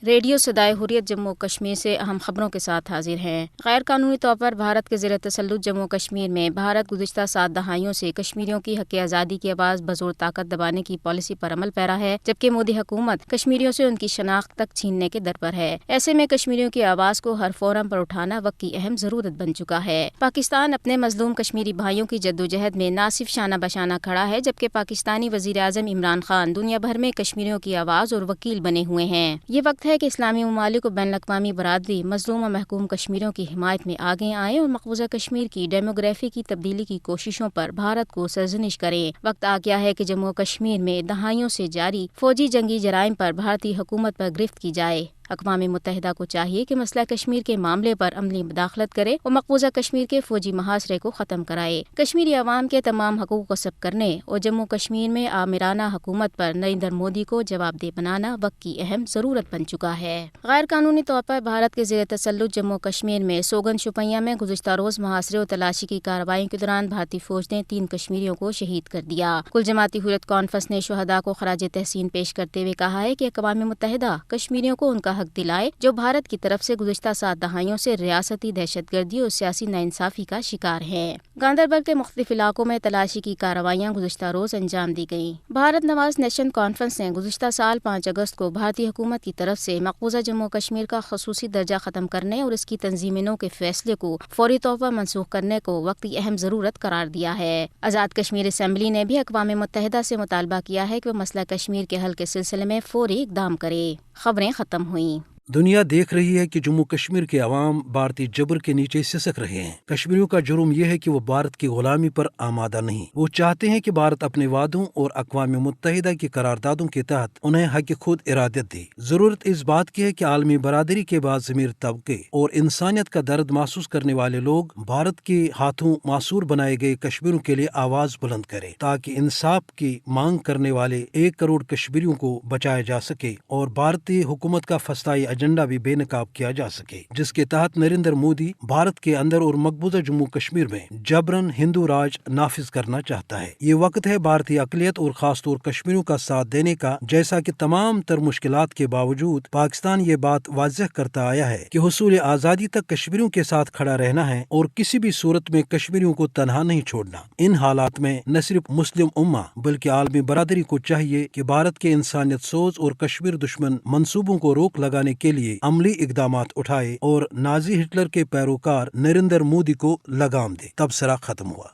Radio صدائے حریت جموں کشمیر سے اہم خبروں کے ساتھ حاضر ہیں۔ غیر قانونی طور پر بھارت کے زیر تسلط جموں کشمیر میں بھارت گزشتہ 7 دہائیوں سے کشمیریوں کی حق آزادی کی آواز بزور طاقت دبانے کی پالیسی پر عمل پیرا ہے، جبکہ مودی حکومت کشمیریوں سے ان کی شناخت تک چھیننے کے در پر ہے۔ ایسے میں کشمیریوں کی آواز کو ہر فورم پر اٹھانا وقت کی اہم ضرورت بن چکا ہے۔ پاکستان اپنے مظلوم کشمیری بھائیوں کی جدوجہد میں نہ صرف شانہ بشانہ کھڑا ہے، جبکہ پاکستانی وزیر اعظم عمران خان دنیا بھر میں کشمیریوں کی آواز اور وکیل بنے ہوئے ہیں۔ یہ وقت ہے کہ اسلامی ممالک و بین الاقوامی برادری مظلوم و محکوم کشمیریوں کی حمایت میں آگے آئیں اور مقبوضہ کشمیر کی ڈیموگرافی کی تبدیلی کی کوششوں پر بھارت کو سرزنش کریں۔ وقت آ گیا ہے کہ جموں و کشمیر میں دہائیوں سے جاری فوجی جنگی جرائم پر بھارتی حکومت پر گرفت کی جائے۔ اقوام متحدہ کو چاہیے کہ مسئلہ کشمیر کے معاملے پر عملی مداخلت کرے اور مقبوضہ کشمیر کے فوجی محاصرے کو ختم کرائے۔ کشمیری عوام کے تمام حقوق کو غصب کرنے اور جموں کشمیر میں آمرانہ حکومت پر نریندر مودی کو جواب دہ بنانا وقت کی اہم ضرورت بن چکا ہے۔ غیر قانونی طور پر بھارت کے زیر تسلط جموں کشمیر میں سوگن شوپیاں میں گزشتہ روز محاصرے اور تلاشی کی کارروائیوں کے دوران بھارتی فوج نے 3 کشمیریوں کو شہید کر دیا۔ کل جماعتی حریت کانفرنس نے شہداء کو خراج تحسین پیش کرتے ہوئے کہا ہے کہ اقوام متحدہ کشمیریوں کو ان کا حق دلائے جو بھارت کی طرف سے گزشتہ 7 دہائیوں سے ریاستی دہشت گردی اور سیاسی ناانصافی کا شکار ہیں۔ گاندربل کے مختلف علاقوں میں تلاشی کی کارروائیاں گزشتہ روز انجام دی گئیں۔ بھارت نواز نیشن کانفرنس نے گزشتہ سال 5 اگست کو بھارتی حکومت کی طرف سے مقبوضہ جموں کشمیر کا خصوصی درجہ ختم کرنے اور اس کی تنظیمی نو کے فیصلے کو فوری طور پر منسوخ کرنے کو وقت کی اہم ضرورت قرار دیا ہے۔ آزاد کشمیر اسمبلی نے بھی اقوام متحدہ سے مطالبہ کیا ہے کہ وہ مسئلہ کشمیر کے حل کے سلسلے میں فوری اقدام کرے۔ خبریں ختم ہوئیں۔ دنیا دیکھ رہی ہے کہ جموں کشمیر کے عوام بھارتی جبر کے نیچے سسک رہے ہیں۔ کشمیریوں کا جرم یہ ہے کہ وہ بھارت کی غلامی پر آمادہ نہیں۔ وہ چاہتے ہیں کہ بھارت اپنے وعدوں اور اقوام متحدہ کی قراردادوں کے تحت انہیں حق خود ارادت دے۔ ضرورت اس بات کی ہے کہ عالمی برادری کے بعد ضمیر طبقے اور انسانیت کا درد محسوس کرنے والے لوگ بھارت کے ہاتھوں معصور بنائے گئے کشمیریوں کے لیے آواز بلند کریں، تاکہ انصاف کی مانگ کرنے والے 1 کروڑ کشمیریوں کو بچایا جا سکے اور بھارتی حکومت کا فسطائی ایجنڈا بھی بے نقاب کیا جا سکے، جس کے تحت نریندر مودی بھارت کے اندر اور مقبوضہ جموں کشمیر میں جبرن ہندو راج نافذ کرنا چاہتا ہے۔ یہ وقت ہے بھارتی اقلیت اور خاص طور کشمیریوں کا ساتھ دینے کا، جیسا کہ تمام تر مشکلات کے باوجود پاکستان یہ بات واضح کرتا آیا ہے کہ حصول آزادی تک کشمیریوں کے ساتھ کھڑا رہنا ہے اور کسی بھی صورت میں کشمیریوں کو تنہا نہیں چھوڑنا۔ ان حالات میں نہ صرف مسلم امہ بلکہ عالمی برادری کو چاہیے کہ بھارت کے انسانیت سوز اور کشمیر دشمن منصوبوں کو روک لگانے کے لیے عملی اقدامات اٹھائے اور نازی ہٹلر کے پیروکار نریندر مودی کو لگام دے۔ تبصرہ ختم ہوا۔